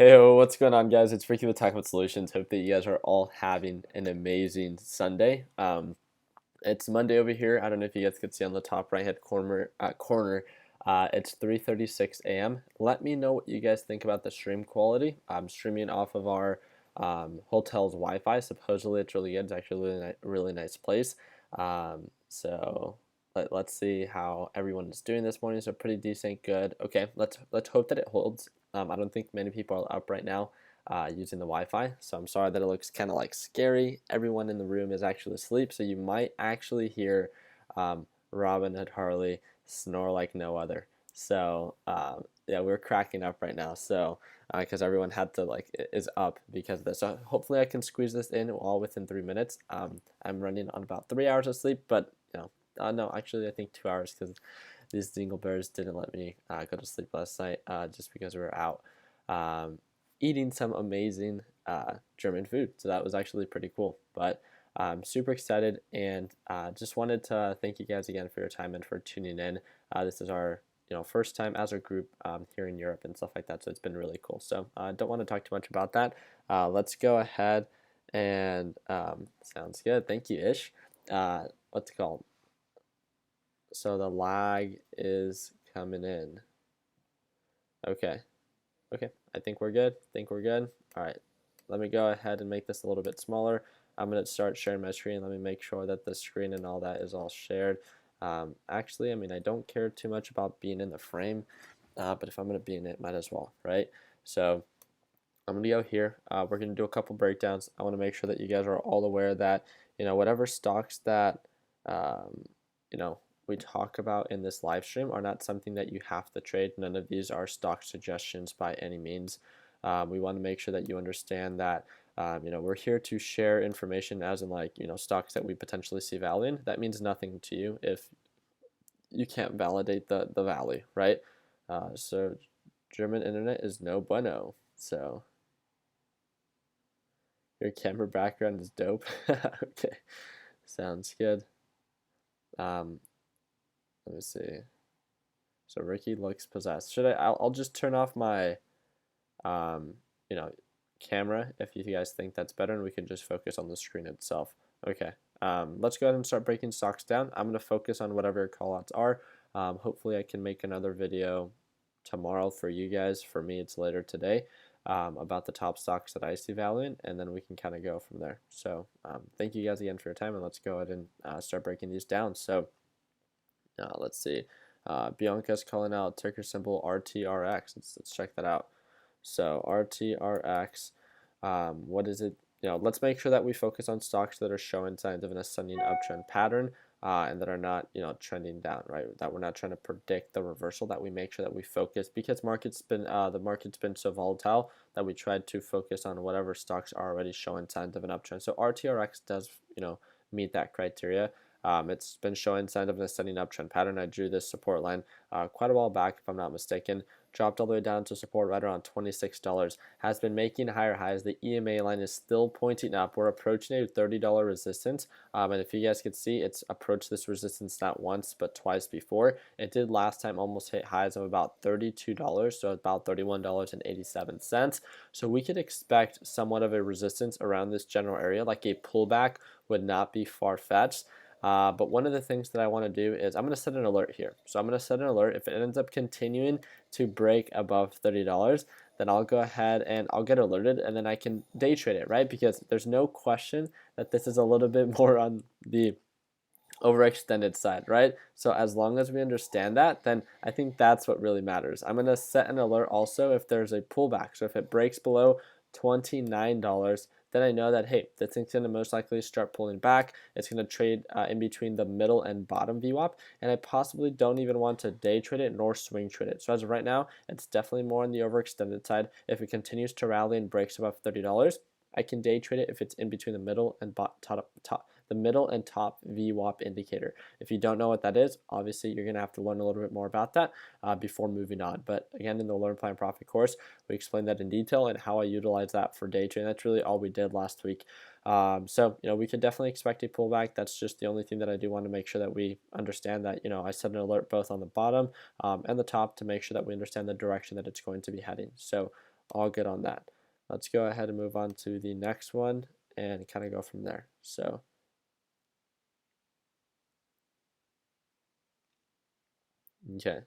Hey, what's going on, guys? It's Ricky with Talk About Solutions. Hope that you guys are all having an amazing Sunday. It's Monday over here. I don't know if you guys could see on the top right hand corner. It's 3:36 a.m. Let me know what you guys think about the stream quality. I'm streaming off of our hotel's Wi-Fi. Supposedly, it's really good. It's actually a really nice place. So let's see how everyone is doing this morning. So pretty decent, good. Okay, let's hope that it holds. I don't think many people are up right now using the Wi-Fi, so I'm sorry that it looks kind of like scary. Everyone in the room is actually asleep, so you might actually hear Robinhood Harley snore like no other. So yeah, we're cracking up right now. So because everyone had to is up because of this. So hopefully I can squeeze this in all within 3 minutes. I'm running on about 3 hours of sleep, but no, actually I think 2 hours because these dingle bears didn't let me go to sleep last night just because we were out eating some amazing German food. So that was actually pretty cool. But I'm super excited and just wanted to thank you guys again for your time and for tuning in. This is our first time as a group here in Europe and stuff like that. So it's been really cool. So I don't want to talk too much about that. Let's go ahead and sounds good. Thank you, Ish. What's it called? So the lag is coming in. Okay. Okay, I think we're good. All right, let me go ahead and make this a little bit smaller. I'm gonna start sharing my screen. Let me make sure that the screen and all that is all shared. Actually, I mean, I don't care too much about being in the frame, but if I'm gonna be in it, might as well, right? So I'm gonna go here. We're gonna do a couple breakdowns. I want to make sure that you guys are all aware that whatever stocks that um, you know we talk about in this live stream are not something that you have to trade. None of these are stock suggestions by any means. We want to make sure that you understand that we're here to share information as in stocks that we potentially see value in. That means nothing to you if you can't validate the value, right? So German internet is no bueno. So your camera background is dope. Okay, sounds good. Um, let me see. So Ricky looks possessed. I'll just turn off my, um, you know, camera if you guys think that's better, and we can just focus on the screen itself. Okay. Let's go ahead and start breaking stocks down. I'm gonna focus on whatever your callouts are. Hopefully, I can make another video tomorrow for you guys. For me, it's later today. About the top stocks that I see value in, and then we can kind of go from there. So thank you guys again for your time, and let's go ahead and start breaking these down. So let's see. Bianca's calling out ticker symbol RTRX. Let's check that out. So RTRX, what is it? Let's make sure that we focus on stocks that are showing signs of an ascending uptrend pattern and that are not, trending down, right? That we're not trying to predict the reversal. That we make sure that we focus because the market's been so volatile that we tried to focus on whatever stocks are already showing signs of an uptrend. So RTRX does, meet that criteria. It's been showing signs of an ascending uptrend pattern. I drew this support line quite a while back, if I'm not mistaken. Dropped all the way down to support right around $26. Has been making higher highs. The EMA line is still pointing up. We're approaching a $30 resistance. And if you guys could see, it's approached this resistance not once, but twice before. It did last time almost hit highs of about $32, so about $31.87. So we could expect somewhat of a resistance around this general area, like a pullback would not be far-fetched. But one of the things that I want to do is I'm going to set an alert here. So I'm going to set an alert. If it ends up continuing to break above $30, then I'll go ahead and I'll get alerted and then I can day trade it, right? Because there's no question that this is a little bit more on the overextended side, right? So as long as we understand that, then I think that's what really matters. I'm going to set an alert also if there's a pullback. So if it breaks below $29, then I know that, hey, this thing's going to most likely start pulling back. It's going to trade in between the middle and bottom VWAP, and I possibly don't even want to day trade it nor swing trade it. So as of right now, it's definitely more on the overextended side. If it continues to rally and breaks above $30, I can day trade it if it's in between the middle and the middle and top VWAP indicator. If you don't know what that is, obviously you're going to have to learn a little bit more about that before moving on. But again, in the Learn, Plan, Profit course, we explained that in detail and how I utilize that for day trading. That's really all we did last week. So we could definitely expect a pullback. That's just the only thing that I do want to make sure that we understand that, I set an alert both on the bottom and the top to make sure that we understand the direction that it's going to be heading. So all good on that. Let's go ahead and move on to the next one and kind of go from there. So okay,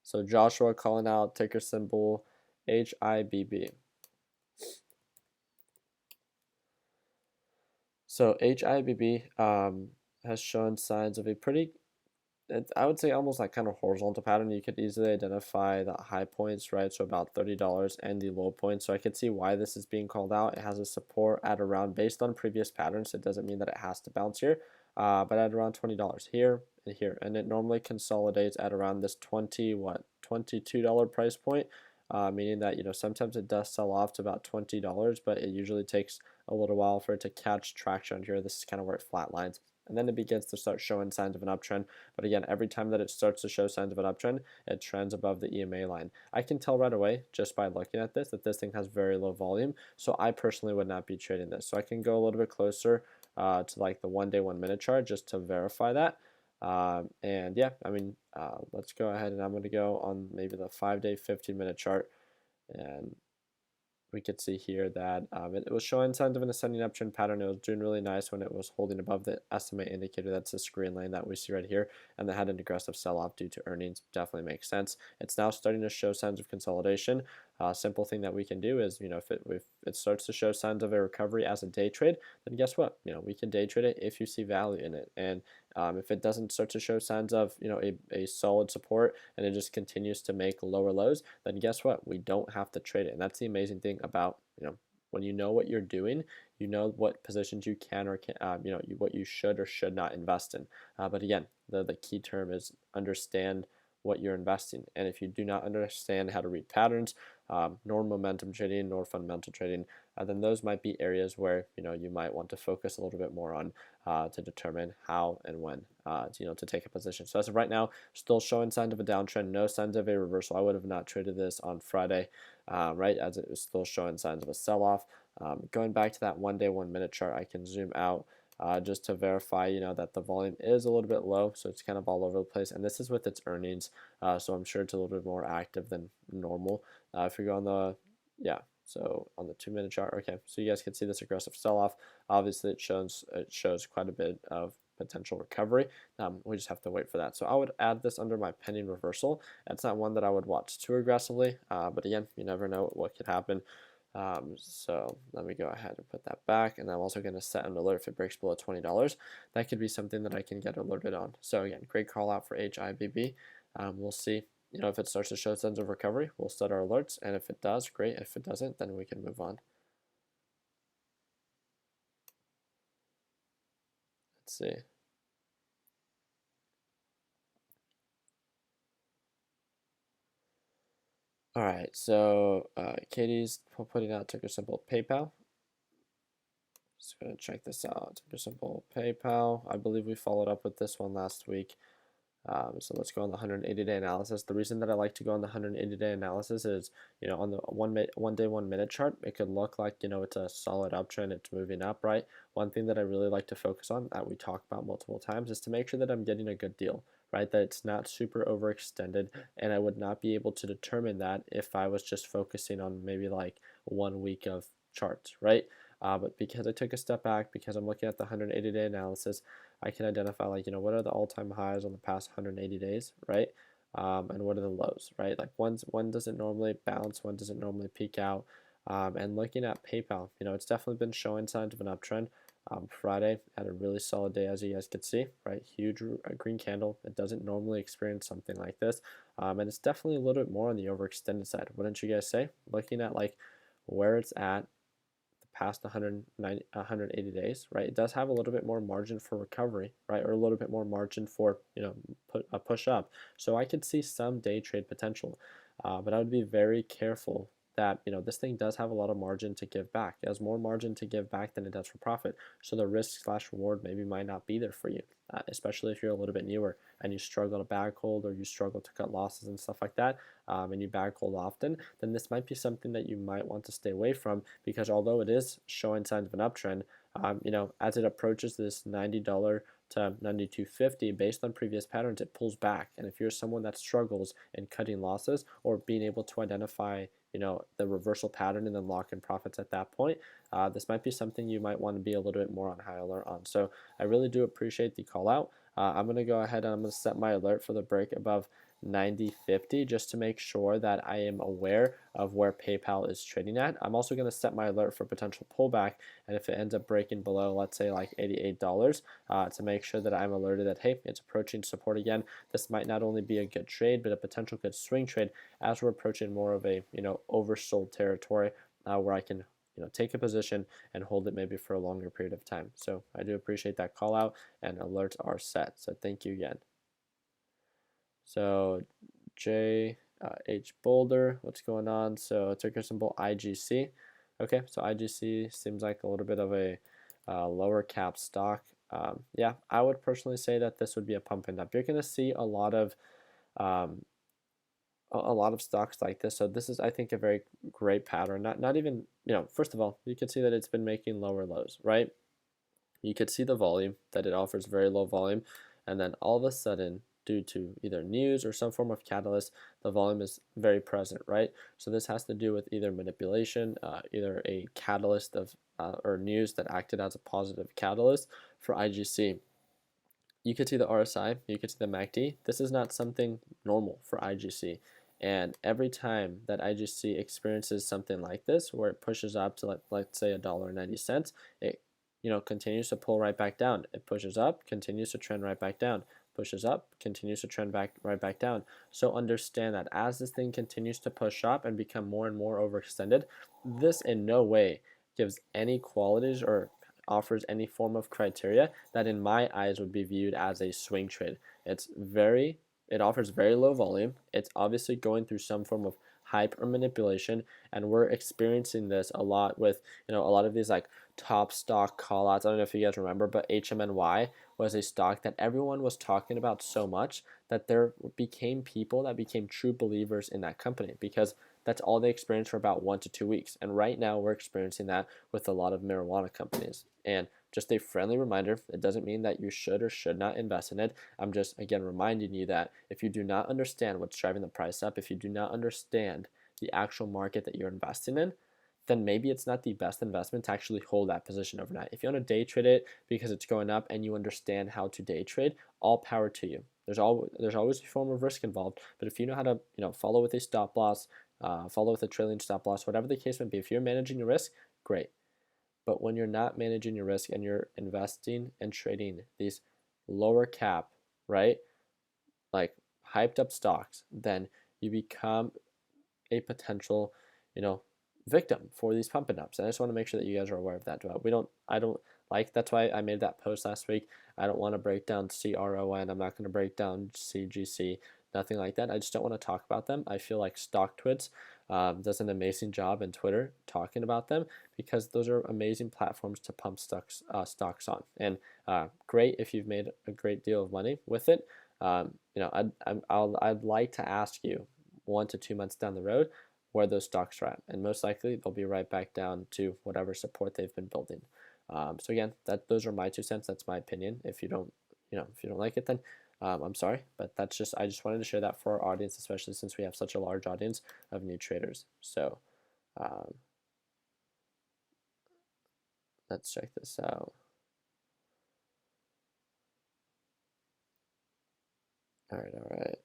so Joshua calling out ticker symbol HIBB. So HIBB has shown signs of a pretty, I would say almost like kind of horizontal pattern. You could easily identify the high points, right? So about $30 and the low points. So I could see why this is being called out. It has a support at around, based on previous patterns. It doesn't mean that it has to bounce here, but at around $20 here and here. And it normally consolidates at around this $22 price point. Meaning that, you know, sometimes it does sell off to about $20, but it usually takes a little while for it to catch traction here. This is kind of where it flatlines. And then it begins to start showing signs of an uptrend. But again, every time that it starts to show signs of an uptrend, it trends above the EMA line. I can tell right away just by looking at this that this thing has very low volume. So I personally would not be trading this. So I can go a little bit closer to like the 1 day, 1 minute chart just to verify that. And yeah, I mean, let's go ahead and I'm going to go on maybe the 5 day, 15-minute chart. And we could see here that it was showing signs of an ascending uptrend pattern. It was doing really nice when it was holding above the SMA indicator. That's this green line that we see right here, and that had an aggressive sell-off due to earnings. Definitely makes sense. It's now starting to show signs of consolidation. Simple thing that we can do is, you know, if it starts to show signs of a recovery as a day trade, then guess what? You know, we can day trade it if you see value in it. And if it doesn't start to show signs of, you know, a solid support and it just continues to make lower lows, then guess what? We don't have to trade it. And that's the amazing thing about, you know, when you know what you're doing, you know what positions you can or can, you know, what you should or should not invest in. But again, the key term is understand what you're investing. And if you do not understand how to read patterns, nor momentum trading, nor fundamental trading, then those might be areas where, you know, you might want to focus a little bit more on to determine how and when you know, to take a position. So as of right now, still showing signs of a downtrend, no signs of a reversal. I would have not traded this on Friday, right, as it was still showing signs of a sell-off. Going back to that 1 day, 1 minute chart, I can zoom out just to verify, you know, that the volume is a little bit low, so it's kind of all over the place. And this is with its earnings, so I'm sure it's a little bit more active than normal. If you go on the, yeah, so on the 2 minute chart, okay, so you guys can see this aggressive sell-off. Obviously, it shows quite a bit of potential recovery. We just have to wait for that. So I would add this under my pending reversal. It's not one that I would watch too aggressively, but again, you never know what could happen. So let me go ahead and put that back, and I'm also going to set an alert if it breaks below $20. That could be something that I can get alerted on. So again, great call out for HIBB. We'll see, you know, if it starts to show signs of recovery, we'll set our alerts, and if it does, great. If it doesn't, then we can move on. Let's see. All right, so Katie's putting out ticker symbol PayPal. Just gonna check this out. Ticker symbol PayPal. I believe we followed up with this one last week. So let's go on the 180-day analysis. The reason that I like to go on the 180-day analysis is, you know, on the 1 day, 1 minute chart, it could look like, you know, it's a solid uptrend, it's moving up, right? One thing that I really like to focus on, that we talk about multiple times, is to make sure that I'm getting a good deal, right? That it's not super overextended, and I would not be able to determine that if I was just focusing on maybe like 1 week of charts, right? But because I took a step back, because I'm looking at the 180-day analysis, I can identify, like, you know, what are the all-time highs on the past 180 days, right? And what are the lows, right? Like, when does it normally bounce? When does it normally peak out? And looking at PayPal, you know, it's definitely been showing signs of an uptrend. Friday had a really solid day, as you guys could see, right? Huge green candle. It doesn't normally experience something like this. And it's definitely a little bit more on the overextended side, wouldn't you guys say? Looking at, like, where it's at past 180 days, right? It does have a little bit more margin for recovery, right? Or a little bit more margin for, you know, push up. So I could see some day trade potential, but I would be very careful that, you know, this thing does have a lot of margin to give back. It has more margin to give back than it does for profit. So the risk slash reward maybe might not be there for you, especially if you're a little bit newer and you struggle to bag hold or you struggle to cut losses and stuff like that, and you bag hold often, then this might be something that you might want to stay away from, because although it is showing signs of an uptrend, you know, as it approaches this $90 to 92.50 based on previous patterns, it pulls back. And if you're someone that struggles in cutting losses or being able to identify the reversal pattern and then lock in profits at that point, this might be something you might want to be a little bit more on high alert on. So I really do appreciate the call out. I'm going to go ahead and I'm going to set my alert for the break above 90.50 just to make sure that I am aware of where PayPal is trading at. I'm also going to set my alert for potential pullback, and if it ends up breaking below, let's say like $88, to make sure that I'm alerted that, hey, it's approaching support again. This might not only be a good trade, but a potential good swing trade as we're approaching more of a oversold territory where I can take a position and hold it maybe for a longer period of time. So I do appreciate that call out, and alerts are set. So thank you again. So J H Boulder, what's going on? So ticker symbol IGC. Okay, so IGC seems like a little bit of a lower cap stock. Yeah, I would personally say that this would be a pump and dump. You're going to see a lot of stocks like this. So this is, I think, a very great pattern. Not even, first of all, you can see that it's been making lower lows, right? You could see the volume, that it offers very low volume, and then all of a sudden, due to either news or some form of catalyst, the volume is very present, right? So this has to do with either manipulation, either a catalyst of or news that acted as a positive catalyst for IGC. You could see the RSI, you could see the MACD. This is not something normal for IGC. And every time that IGC experiences something like this, where it pushes up to let's say $1.90, it continues to pull right back down. It pushes up, continues to trend right back down. Pushes up, continues to trend right back down. So understand that as this thing continues to push up and become more and more overextended, this in no way gives any qualities or offers any form of criteria that in my eyes would be viewed as a swing trade. It offers very low volume. It's obviously going through some form of hype or manipulation, and we're experiencing this a lot with a lot of these like top stock call outs. I don't know if you guys remember, but HMNY was a stock that everyone was talking about so much that there became people that became true believers in that company because that's all they experienced for about 1 to 2 weeks. And right now we're experiencing that with a lot of marijuana companies. And just a friendly reminder, it doesn't mean that you should or should not invest in it. I'm just, again, reminding you that if you do not understand what's driving the price up, if you do not understand the actual market that you're investing in, then maybe it's not the best investment to actually hold that position overnight. If you want to day trade it because it's going up and you understand how to day trade, all power to you. There's always a form of risk involved, but if you know how to follow with a stop loss, follow with a trailing stop loss, whatever the case may be, if you're managing your risk, great. But when you're not managing your risk and you're investing and trading these lower cap, right, like hyped up stocks, then you become a potential, victim for these pump and dumps. And I just want to make sure that you guys are aware of that. That's why I made that post last week. I don't want to break down CRON. I'm not going to break down CGC, nothing like that. I just don't want to talk about them. I feel like StockTwits does an amazing job in Twitter talking about them because those are amazing platforms to pump stocks on. And great if you've made a great deal of money with it. I'd like to ask you 1 to 2 months down the road where those stocks are at, and most likely they'll be right back down to whatever support they've been building. So again, those are my 2 cents. That's my opinion. If you don't like it, then I'm sorry, but I just wanted to share that for our audience, especially since we have such a large audience of new traders. So let's check this out. All right.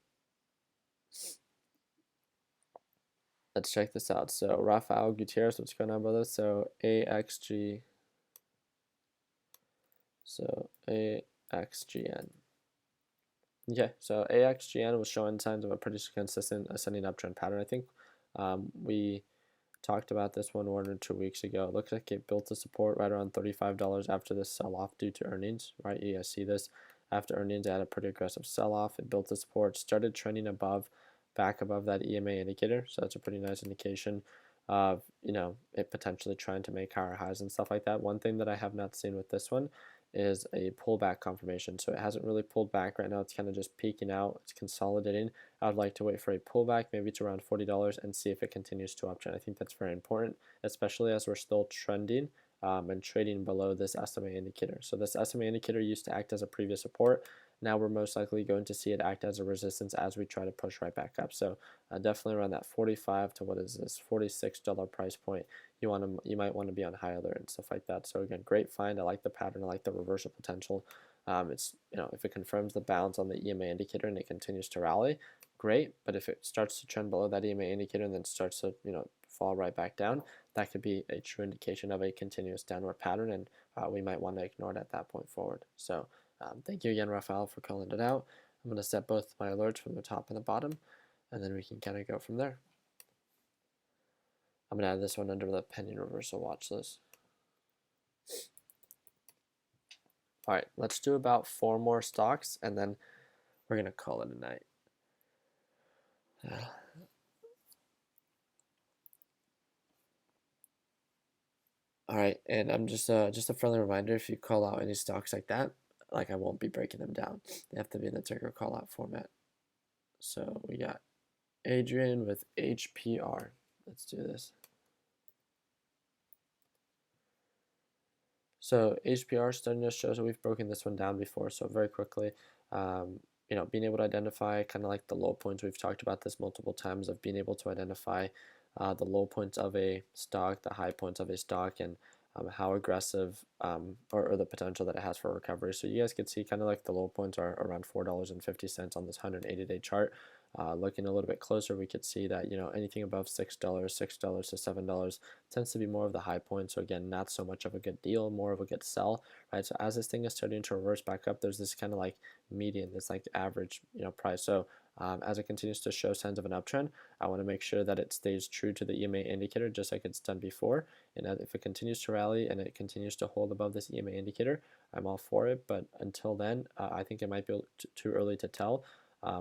Let's check this out. So Rafael Gutierrez, what's going on, brother? So AXGN. Okay, so AXGN was showing signs of a pretty consistent ascending uptrend pattern. I think we talked about this one or 2 weeks ago. It looks like it built a support right around $35 after this sell-off due to earnings, right? You guys see this. After earnings, it had a pretty aggressive sell-off. It built a support, started trending back above that EMA indicator. So that's a pretty nice indication of, it potentially trying to make higher highs and stuff like that. One thing that I have not seen with this one is a pullback confirmation. So it hasn't really pulled back right now. It's kind of just peaking out. It's consolidating. I would like to wait for a pullback, maybe it's around $40, and see if it continues to uptrend. I think that's very important, especially as we're still trending and trading below this SMA indicator. So this SMA indicator used to act as a previous support. Now we're most likely going to see it act as a resistance as we try to push right back up. So definitely around that 45 to what is this $46 price point, you might want to be on high alert and stuff like that. So again, great find. I like the pattern. I like the reversal potential. It's, if it confirms the bounce on the EMA indicator and it continues to rally, great. But if it starts to trend below that EMA indicator and then starts to fall right back down, that could be a true indication of a continuous downward pattern, and we might want to ignore it at that point forward. So thank you again, Rafael, for calling it out. I'm going to set both my alerts from the top and the bottom, and then we can kind of go from there. I'm going to add this one under the pending reversal watch list. All right, let's do about 4 more stocks, and then we're going to call it a night. All right, and I'm just a friendly reminder, if you call out any stocks like that, I won't be breaking them down. They have to be in the ticker call out format. So we got Adrian with HPR. Let's do this. So HPR starting to show, so we've broken this one down before, so very quickly, being able to identify kind of like the low points. We've talked about this multiple times, of being able to identify the low points of a stock, the high points of a stock, and how aggressive or the potential that it has for recovery. So you guys can see kind of like the low points are around $4.50 on this 180-day chart. Looking a little bit closer, we could see that anything above $6 to $7 tends to be more of the high point. So again, not so much of a good deal, more of a good sell, right? So as this thing is starting to reverse back up, there's this kind of like median, this like average price. So as it continues to show signs of an uptrend, I want to make sure that it stays true to the EMA indicator, just like it's done before. And if it continues to rally and it continues to hold above this EMA indicator, I'm all for it. But until then, I think it might be too early to tell.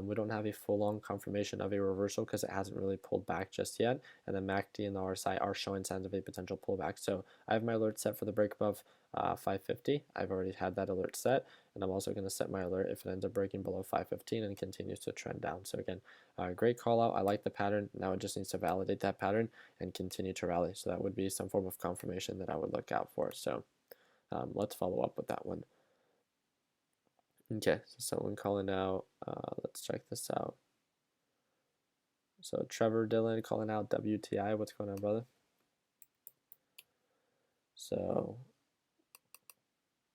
We don't have a full-on confirmation of a reversal because it hasn't really pulled back just yet, and the MACD and the RSI are showing signs of a potential pullback. So I have my alert set for the break above 550. I've already had that alert set, and I'm also going to set my alert if it ends up breaking below 515 and continues to trend down. So again, great call out. I like the pattern. Now it just needs to validate that pattern and continue to rally. So that would be some form of confirmation that I would look out for. So let's follow up with that one. Okay, so someone calling out, let's check this out. So Trevor Dillon calling out WTI. What's going on, brother? So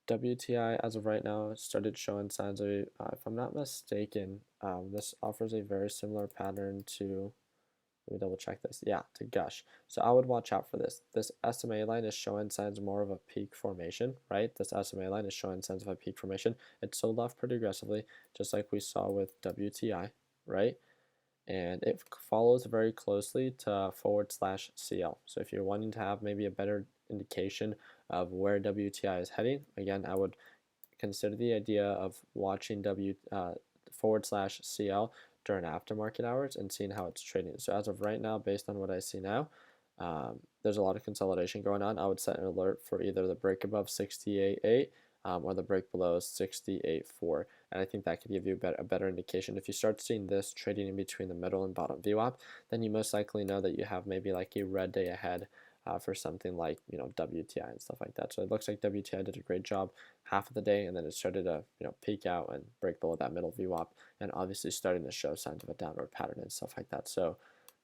WTI, as of right now, started showing signs of, if I'm not mistaken, this offers a very similar pattern to, let me double check this. Yeah, to Gush. So I would watch out for this. This SMA line is showing signs more of a peak formation, right? This SMA line is showing signs of a peak formation. It sold off pretty aggressively, just like we saw with WTI, right? And it follows very closely to /CL. So if you're wanting to have maybe a better indication of where WTI is heading, again, I would consider the idea of watching /CL during aftermarket hours and seeing how it's trading. So as of right now, based on what I see now, there's a lot of consolidation going on. I would set an alert for either the break above 68.8 or the break below 68.4, and I think that could give you a better indication. If you start seeing this trading in between the middle and bottom VWAP, then you most likely know that you have maybe like a red day ahead for something like WTI and stuff like that. So it looks like WTI did a great job half of the day, and then it started to peak out and break below that middle VWAP, and obviously starting to show signs of a downward pattern and stuff like that. So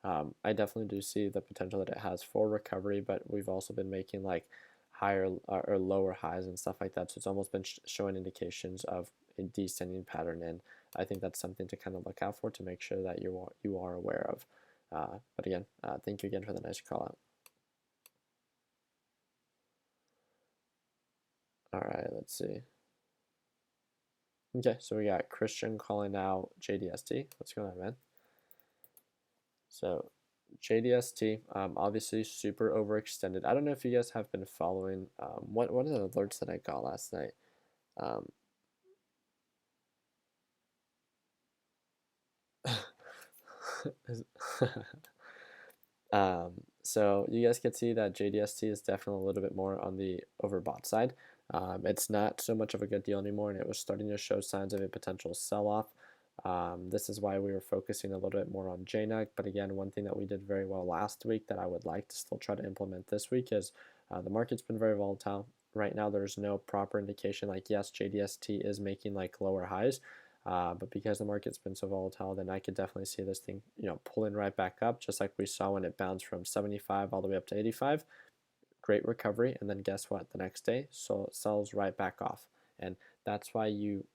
I definitely do see the potential that it has for recovery, but we've also been making like higher or lower highs and stuff like that. So it's almost been showing indications of a descending pattern, and I think that's something to kind of look out for to make sure that you are aware of. But again, thank you again for the nice call out. All right, let's see. Okay, so we got Christian calling out JDST. What's going on, man? So JDST, obviously super overextended. I don't know if you guys have been following. What are the alerts that I got last night? So you guys can see that JDST is definitely a little bit more on the overbought side. It's not so much of a good deal anymore, and it was starting to show signs of a potential sell-off. This is why we were focusing a little bit more on JNUG. But again, one thing that we did very well last week that I would like to still try to implement this week is The market's been very volatile. Right now, there's no proper indication like, yes, JDST is making like lower highs, but because the market's been so volatile, then I could definitely see this thing, pulling right back up, just like we saw when it bounced from 75 all the way up to 85. Great recovery, and then guess what? The next day, so it sells right back off, and that's why you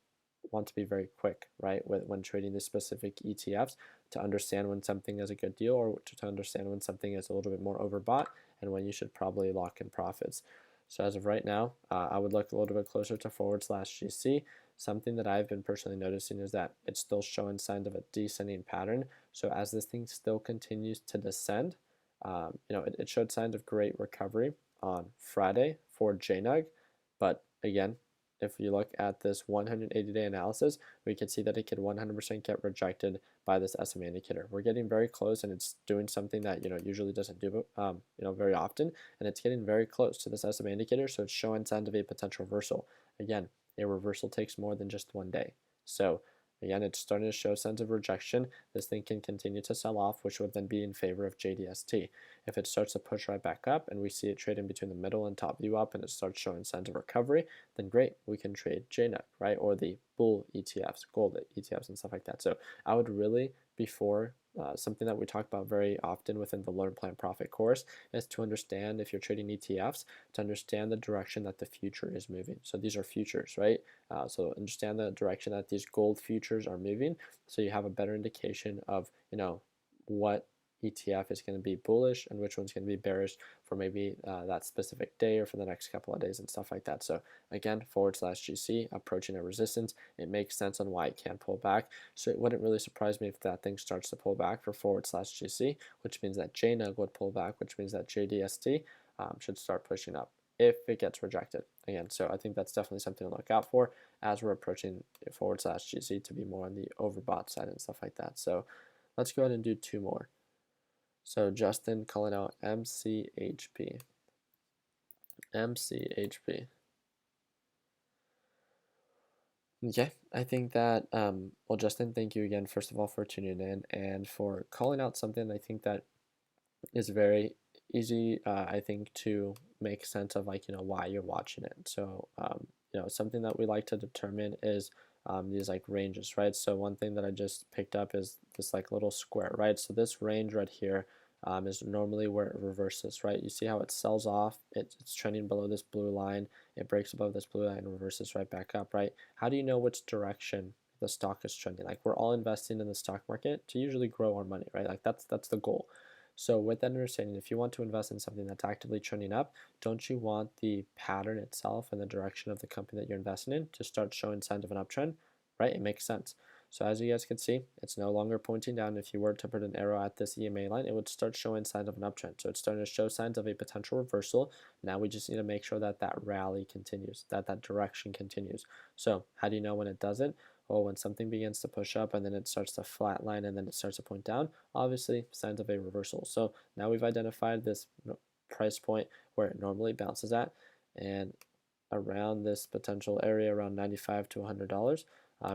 want to be very quick, right, when trading the specific ETFs, to understand when something is a good deal, or to understand when something is a little bit more overbought, and when you should probably lock in profits. So as of right now, I would look a little bit closer to forward/GC. Something that I've been personally noticing is that it's still showing signs of a descending pattern. So as this thing still continues to descend, it showed signs of great recovery on Friday for JNUG, but again, if you look at this 180-day analysis, we can see that it could 100% get rejected by this SMA indicator. We're getting very close, and it's doing something that usually doesn't do very often, and it's getting very close to this SMA indicator, so it's showing signs of a potential reversal. Again, a reversal takes more than just one day. So again, it's starting to show signs of rejection. This thing can continue to sell off, which would then be in favor of JDST. If it starts to push right back up and we see it trade in between the middle and top view up and it starts showing signs of recovery, then great, we can trade JNUG, right? Or the bull ETFs, gold ETFs and stuff like that. So I would really, before something that we talk about very often within the Learn Plan Profit course, is to understand, if you're trading ETFs, to understand the direction that the future is moving. So these are futures, right? So understand the direction that these gold futures are moving, so you have a better indication of what ETF is going to be bullish and which one's going to be bearish for maybe that specific day or for the next couple of days and stuff like that. So again, forward/GC approaching a resistance. It makes sense on why it can pull back. So it wouldn't really surprise me if that thing starts to pull back for forward/GC, which means that JNUG would pull back, which means that JDST should start pushing up if it gets rejected again. So I think that's definitely something to look out for as we're approaching forward/GC to be more on the overbought side and stuff like that. So let's go ahead and do two more. So Justin calling out MCHP. MCHP. Okay, I think that, well, Justin, thank you again, first of all, for tuning in and for calling out something I think that is very easy, I think, to make sense of, like, why you're watching it. So, something that we like to determine is these like ranges, right? So one thing that I just picked up is this like little square, right? So this range right here is normally where it reverses, right? You see how it sells off, it's trending below this blue line, it breaks above this blue line and reverses right back up, right? How do you know which direction the stock is trending? Like, we're all investing in the stock market to usually grow our money, right? Like that's the goal. So with that understanding, if you want to invest in something that's actively trending up, don't you want the pattern itself and the direction of the company that you're investing in to start showing signs of an uptrend, right? It makes sense. So as you guys can see, it's no longer pointing down. If you were to put an arrow at this EMA line, it would start showing signs of an uptrend. So it's starting to show signs of a potential reversal. Now we just need to make sure that that rally continues, that direction continues. So how do you know when it doesn't? Well, when something begins to push up and then it starts to flatline and then it starts to point down, obviously signs of a reversal. So now we've identified this price point where it normally bounces at, and around this potential area around $95 to $100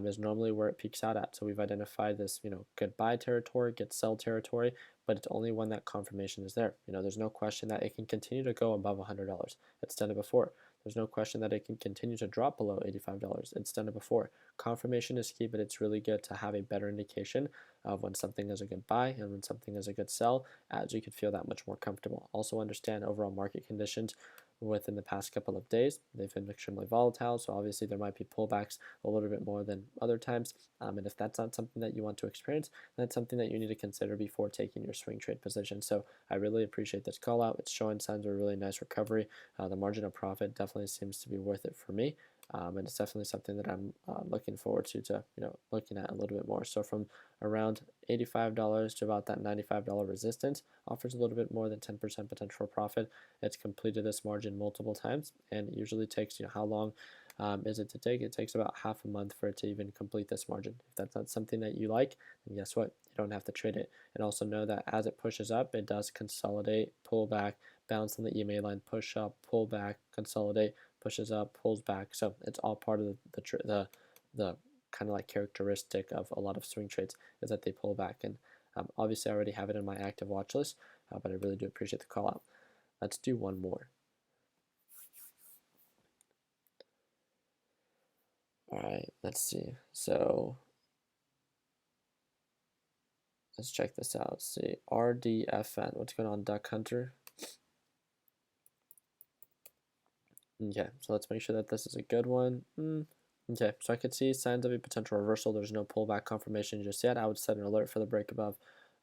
is normally where it peaks out at. So we've identified this, good buy territory, good sell territory, but it's only when that confirmation is there. There's no question that it can continue to go above $100. It's done it before. There's no question that it can continue to drop below $85. It's done it before. Confirmation is key, but it's really good to have a better indication of when something is a good buy and when something is a good sell, as you could feel that much more comfortable. Also understand overall market conditions within the past couple of days. They've been extremely volatile, so obviously there might be pullbacks a little bit more than other times. And if that's not something that you want to experience, that's something that you need to consider before taking your swing trade position. So I really appreciate this call out. It's showing signs of a really nice recovery. The margin of profit definitely seems to be worth it for me. And it's definitely something that I'm looking forward to looking at a little bit more. So from around $85 to about that $95 resistance offers a little bit more than 10% potential for profit. It's completed this margin multiple times, and it usually takes, how long is it to take? It takes about half a month for it to even complete this margin. If that's not something that you like, then guess what? You don't have to trade it. And also know that as it pushes up, it does consolidate, pull back, bounce on the EMA line, push up, pull back, consolidate, pushes up, pulls back. So it's all part of the kind of like characteristic of a lot of swing trades, is that they pull back. And obviously I already have it in my active watch list, but I really do appreciate the call out. Let's do one more. All right, let's see. So let's check this out. Let's see, RDFN. What's going on, Duck Hunter? Okay, so let's make sure that this is a good one. Okay, so I could see signs of a potential reversal. There's no pullback confirmation just yet. I would set an alert for the break above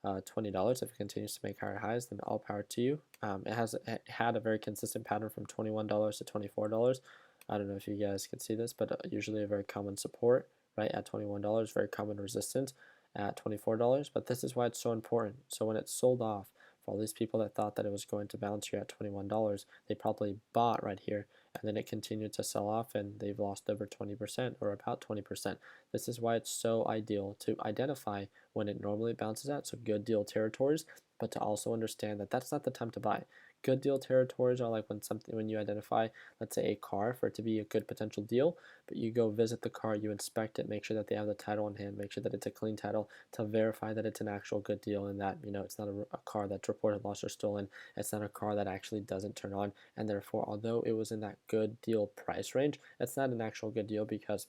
$20. If it continues to make higher highs, then all power to you. It had a very consistent pattern from $21 to $24. I don't know if you guys can see this, but usually a very common support, right, at $21, very common resistance at $24. But this is why it's so important. So when it's sold off, for all these people that thought that it was going to bounce here at $21, they probably bought right here, and then it continued to sell off, and they've lost over 20% or about 20%. This is why it's so ideal to identify when it normally bounces out, so good deal territories, but to also understand that that's not the time to buy. Good deal territories are like when you identify, let's say, a car for it to be a good potential deal, but you go visit the car, you inspect it, make sure that they have the title in hand, make sure that it's a clean title to verify that it's an actual good deal and that, it's not a car that's reported lost or stolen. It's not a car that actually doesn't turn on, and therefore, although it was in that good deal price range, it's not an actual good deal because,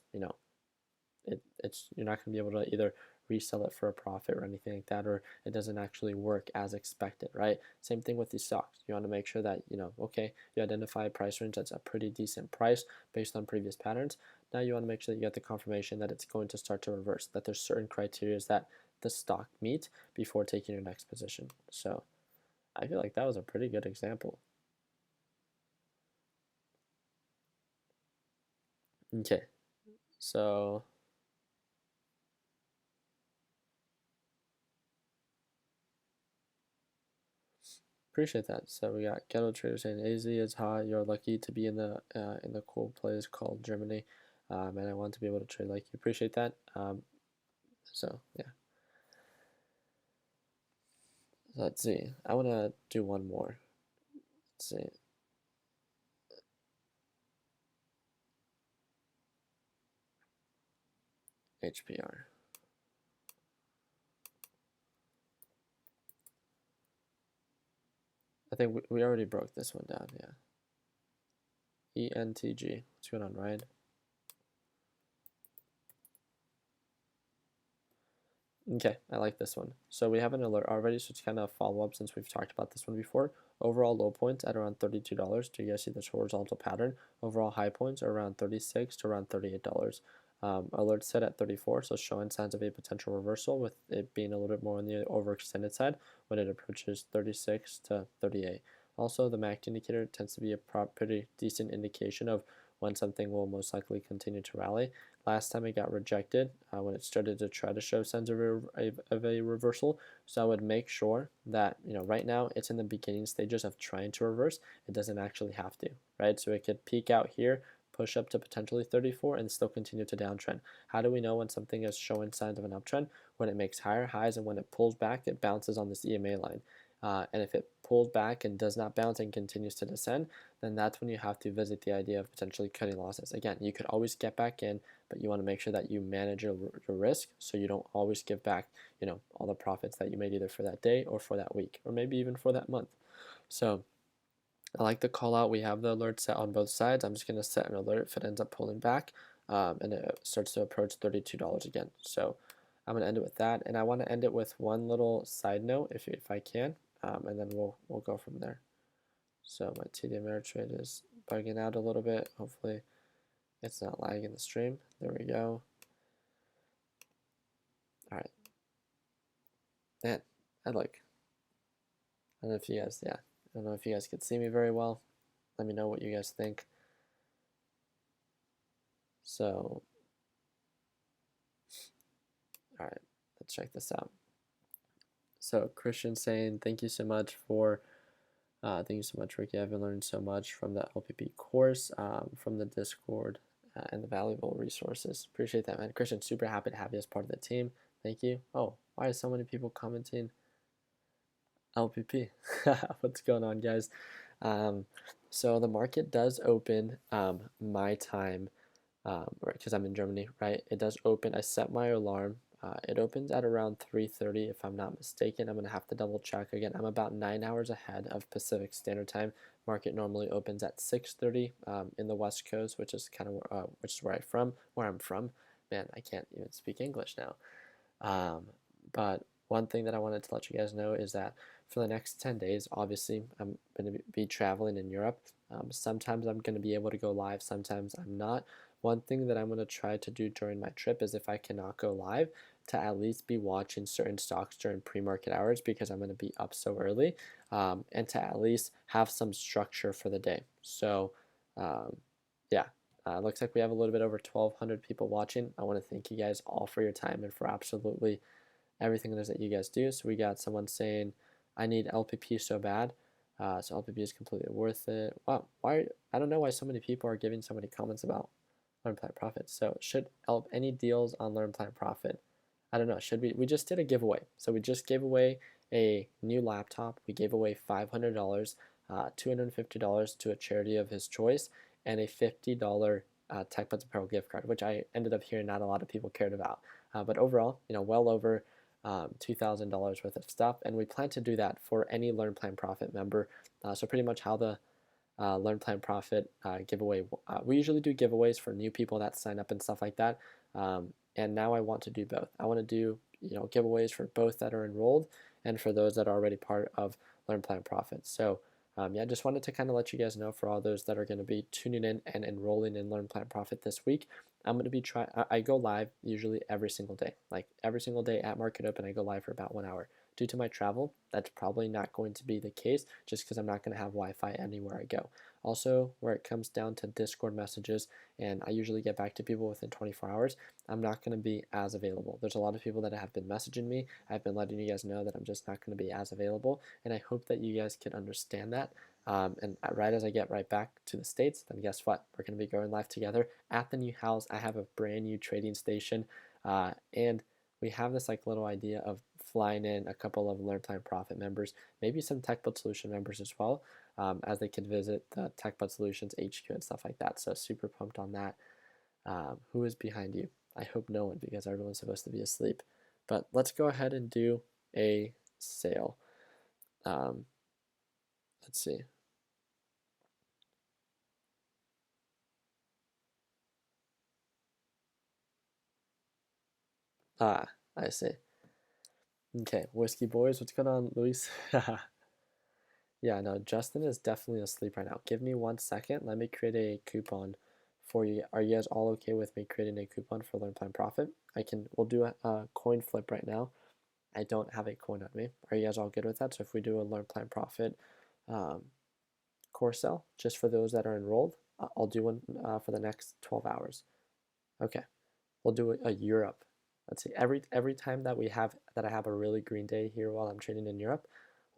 it's you're not going to be able to either resell it for a profit or anything like that, or it doesn't actually work as expected, right? Same thing with these stocks. You want to make sure that, okay, you identify a price range that's a pretty decent price based on previous patterns. Now you want to make sure that you get the confirmation that it's going to start to reverse, that there's certain criteria that the stock meet before taking your next position. So I feel like that was a pretty good example. Okay, so appreciate that. So we got Ghetto Trader saying AZ is hot. You're lucky to be in the cool place called Germany, and I want to be able to trade like you. Appreciate that. So yeah, let's see. I want to do one more. Let's see. HPR. I think we already broke this one down. Yeah. ENTG. What's going on, Ryan? Okay, I like this one. So we have an alert already, so it's kind of a follow-up since we've talked about this one before. Overall low points at around $32. Do you guys see this horizontal pattern? Overall high points are around $36 to around $38. Alert set at 34, so showing signs of a potential reversal, with it being a little bit more on the overextended side when it approaches 36 to 38. Also, the MACD indicator tends to be a pretty decent indication of when something will most likely continue to rally. Last time it got rejected when it started to try to show signs of a reversal. So I would make sure that, right now it's in the beginning stages of trying to reverse. It doesn't actually have to, right? So it could peak out here, push up to potentially 34, and still continue to downtrend. How do we know when something is showing signs of an uptrend? When it makes higher highs, and when it pulls back, it bounces on this EMA line. And if it pulls back and does not bounce and continues to descend, then that's when you have to visit the idea of potentially cutting losses. Again, you could always get back in, but you want to make sure that you manage your risk so you don't always give back, all the profits that you made either for that day or for that week, or maybe even for that month. So I like the call out. We have the alert set on both sides. I'm just going to set an alert if it ends up pulling back and it starts to approach $32 again. So I'm going to end it with that. And I want to end it with one little side note if I can, and then we'll go from there. So my TD Ameritrade is bugging out a little bit. Hopefully it's not lagging the stream. There we go. All right. Man, I don't know if you guys, I don't know if you guys could see me very well. Let me know what you guys think. So, all right, let's check this out. So Christian saying, thank you so much, Ricky. I've been learning so much from the LPP course, from the Discord, and the valuable resources. Appreciate that, man. Christian, super happy to have you as part of the team. Thank you. Oh, why are so many people commenting LPP? What's going on, guys? So the market does open my time, because I'm in Germany, right? It does open. I set my alarm It opens at around 3:30 if I'm not mistaken. I'm gonna have to double check again. I'm about 9 hours ahead of Pacific Standard Time. Market normally opens at 6:30 in the West Coast, which is kind of which is where I'm from. Man, I can't even speak English now. But one thing that I wanted to let you guys know is that for the next 10 days, obviously, I'm going to be traveling in Europe. Sometimes I'm going to be able to go live, sometimes I'm not. One thing that I'm going to try to do during my trip is if I cannot go live, to at least be watching certain stocks during pre-market hours because I'm going to be up so early, and to at least have some structure for the day. So, yeah. Looks like we have a little bit over 1,200 people watching. I want to thank you guys all for your time and for absolutely everything it is that you guys do. So we got someone saying, I need LPP so bad. So LPP is completely worth it. Wow, I don't know why so many people are giving so many comments about Learn Plan Profit. So should any deals on Learn Plan Profit? I don't know. Should we just did a giveaway. So we just gave away a new laptop. We gave away $500, $250 to a charity of his choice, and a $50 TechBuds Apparel gift card, which I ended up hearing not a lot of people cared about. But overall, well over $2,000 worth of stuff, and we plan to do that for any Learn Plan Profit member. So pretty much how the Learn Plan Profit giveaway, we usually do giveaways for new people that sign up and stuff like that. And now I want to do both. I want to do giveaways for both that are enrolled and for those that are already part of Learn Plan Profit. So yeah, just wanted to kind of let you guys know for all those that are going to be tuning in and enrolling in Learn Plan Profit this week. I'm going to be I go live usually every single day. Like every single day at Market Open, I go live for about 1 hour. Due to my travel, that's probably not going to be the case just because I'm not going to have Wi-Fi anywhere I go. Also, where it comes down to Discord messages, and I usually get back to people within 24 hours, I'm not going to be as available. There's a lot of people that have been messaging me. I've been letting you guys know that I'm just not going to be as available, and I hope that you guys can understand that. And right as I get right back to the States, then guess what? We're going to be going live together at the new house. I have a brand new trading station, and we have this like little idea of flying in a couple of Learn Plan Profit members, maybe some TechBud Solution members as well, as they could visit the TechBud Solutions HQ and stuff like that. So super pumped on that. Who is behind you? I hope no one because everyone's supposed to be asleep. But let's go ahead and do a sale. Let's see. I see. Okay, Whiskey Boys, what's going on, Luis? Yeah, no, Justin is definitely asleep right now. Give me 1 second. Let me create a coupon for you. Are you guys all okay with me creating a coupon for Learn Plan Profit? We'll do a coin flip right now. I don't have a coin on me. Are you guys all good with that? So if we do a Learn Plan Profit core sell, just for those that are enrolled, I'll do one for the next 12 hours. Okay, we'll do a Europe. Let's see, every time that I have a really green day here while I'm trading in Europe,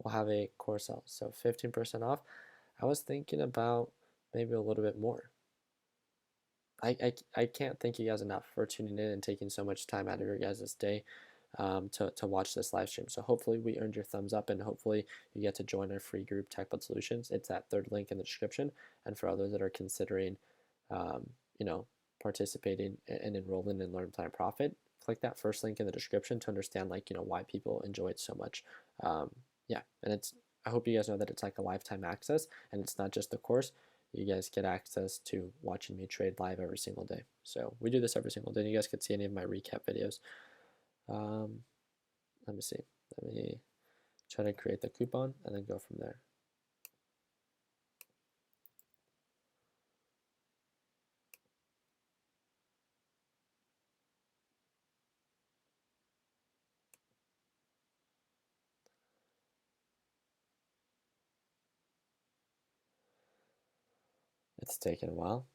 we'll have a core sell. So 15% off. I was thinking about maybe a little bit more. I can't thank you guys enough for tuning in and taking so much time out of your guys' day to watch this live stream. So hopefully we earned your thumbs up, and hopefully you get to join our free group, TechBud Solutions. It's that third link in the description. And for others that are considering, you know, participating and enrolling in Learn Plan Profit, click that first link in the description to understand why people enjoy it so much. Yeah, and I hope you guys know that it's like a lifetime access, and it's not just the course. You guys get access to watching me trade live every single day. So we do this every single day. You guys could see any of my recap videos. Let me see. Let me try to create the coupon and then go from there. It's taken a while.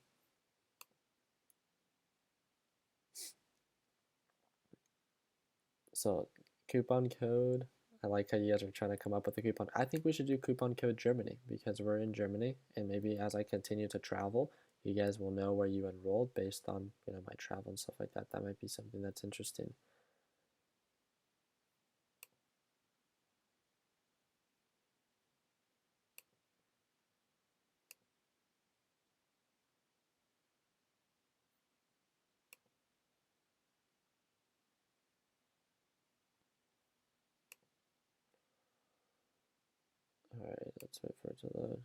So coupon code. I like how you guys are trying to come up with a coupon. I think we should do coupon code Germany because we're in Germany, and maybe as I continue to travel, you guys will know where you enrolled based on my travel and stuff like that. That might be something that's interesting. Let's wait for it to load.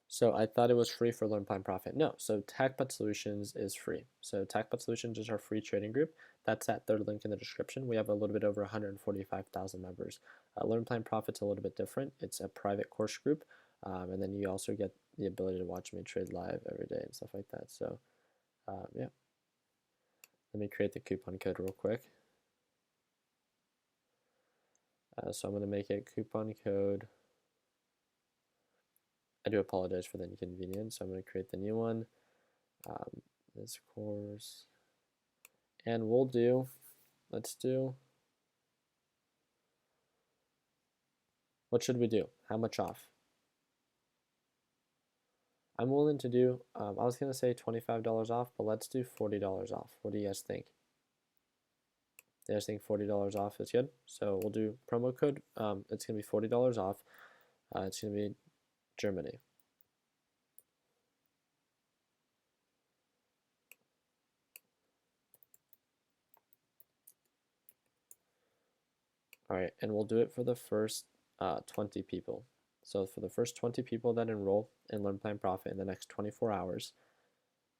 So I thought it was free for Learn Plan Profit. No, so TechBot Solutions is free. So TechBot Solutions is our free trading group. That's that third link in the description. We have a little bit over 145,000 members. Learn Plan Profit's a little bit different. It's a private course group, and then you also get the ability to watch me trade live every day and stuff like that. So yeah, let me create the coupon code real quick. So I'm going to make it coupon code. I do apologize for the inconvenience. So I'm going to create the new one. This course. And we'll do, let's do, what should we do? How much off? I'm willing to do, I was going to say $25 off, but let's do $40 off. What do you guys think? Do you guys think $40 off is good? So we'll do promo code. It's going to be $40 off. It's going to be Germany. All right, and we'll do it for the first 20 people. So for the first 20 people that enroll in Learn Plan Profit in the next 24 hours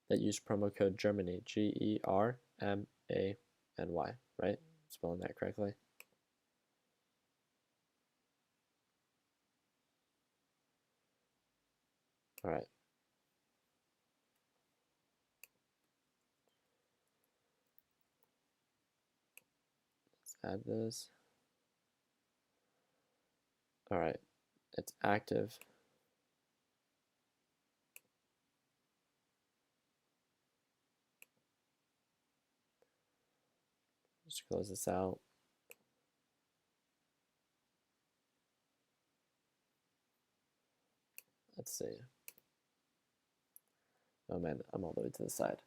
that use promo code Germany, Germany, right? Spelling that correctly. All right. Let's add this. All right, it's active. Just close this out. Let's see. Oh man, I'm all the way to the side.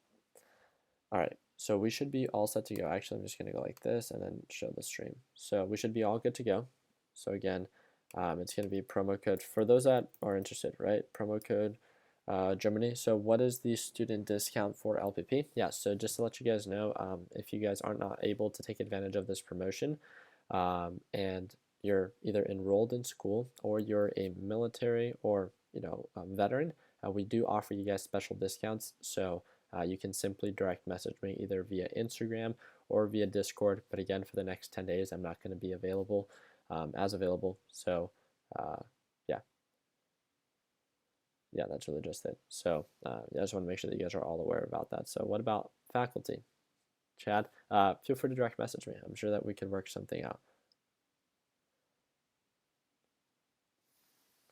All right, so we should be all set to go. Actually, I'm just gonna go like this and then show the stream. So we should be all good to go. So again, it's gonna be promo code for those that are interested, right? Promo code Germany. So what is the student discount for LPP? Yeah, so just to let you guys know, if you guys are not able to take advantage of this promotion, and you're either enrolled in school or you're a military or veteran, we do offer you guys special discounts. So you can simply direct message me either via Instagram or via Discord. But again, for the next 10 days, I'm not going to be available as available. So yeah, that's really just it. So yeah, I just want to make sure that you guys are all aware about that. So what about faculty? Chad, feel free to direct message me. I'm sure that we can work something out.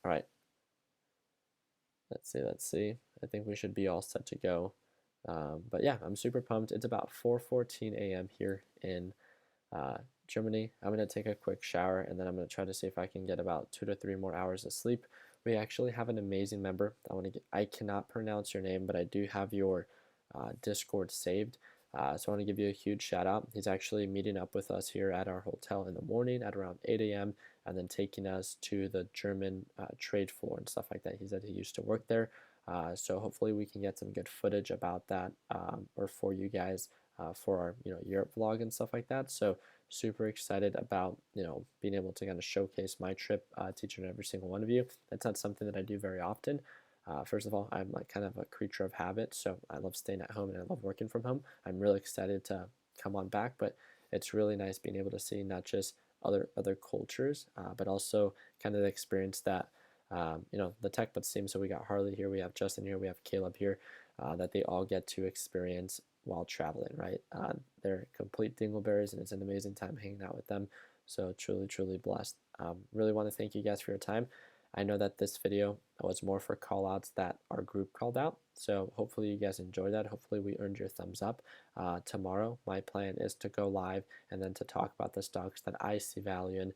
All right. Let's see. I think we should be all set to go. But yeah, I'm super pumped. It's about 4:14 a.m. here in Germany. I'm going to take a quick shower and then I'm going to try to see if I can get about 2 to 3 more hours of sleep. We actually have an amazing member. I cannot pronounce your name, but I do have your Discord saved. So I want to give you a huge shout out. He's actually meeting up with us here at our hotel in the morning at around 8 a.m. and then taking us to the German trade floor and stuff like that. He said he used to work there. So hopefully we can get some good footage about that or for you guys for our Europe vlog and stuff like that. So super excited about being able to kind of showcase my trip, teaching every single one of you. That's not something that I do very often. First of all, I'm like kind of a creature of habit, so I love staying at home and I love working from home. I'm really excited to come on back, but it's really nice being able to see not just other cultures, but also kind of the experience that the tech buds team. So we got Harley here, we have Justin here, we have Caleb here, that they all get to experience while traveling, right? They're complete dingleberries, and it's an amazing time hanging out with them. So truly blessed. Really want to thank you guys for your time. I know that this video was more for call outs that our group called out. So hopefully you guys enjoyed that. Hopefully we earned your thumbs up. Tomorrow, my plan is to go live and then to talk about the stocks that I see value in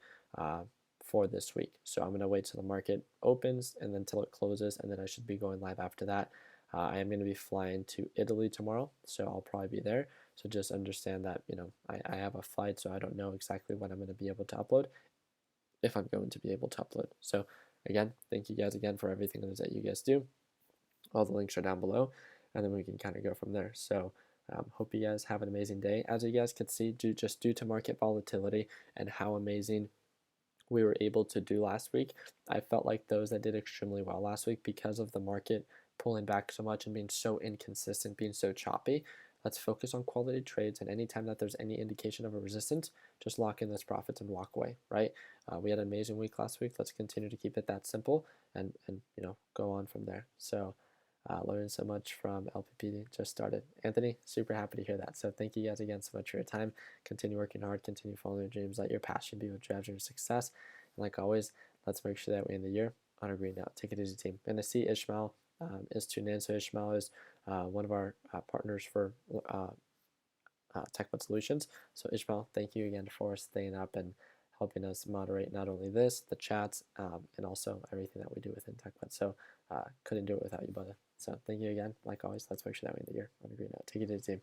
for this week. So I'm going to wait till the market opens and then till it closes, and then I should be going live after that. I am going to be flying to Italy tomorrow, so I'll probably be there. So just understand that, I have a flight, so I don't know exactly when I'm going to be able to upload, if I'm going to be able to upload. So again, thank you guys again for everything that you guys do. All the links are down below, and then we can kind of go from there. So Hope you guys have an amazing day. As you guys can see, just due to market volatility and how amazing we were able to do last week, I felt like those that did extremely well last week, because of the market pulling back so much and being so inconsistent, being so choppy. Let's focus on quality trades, and anytime that there's any indication of a resistance, just lock in those profits and walk away, right? We had an amazing week last week. Let's continue to keep it that simple, and go on from there. So learning so much from LPP just started. Anthony, super happy to hear that. So thank you guys again so much for your time. Continue working hard, continue following your dreams, let your passion be what drives your success. And like always, let's make sure that we end the year on a green note. Take it easy, team. And I see Ishmael is tuned in. So Ishmael is one of our partners for TechBud Solutions. So Ishmael, thank you again for staying up and helping us moderate not only this, the chats, and also everything that we do within TechBud. So couldn't do it without you, brother. So thank you again. Like always, let's make sure that we end the year on a green note. Take it easy, team.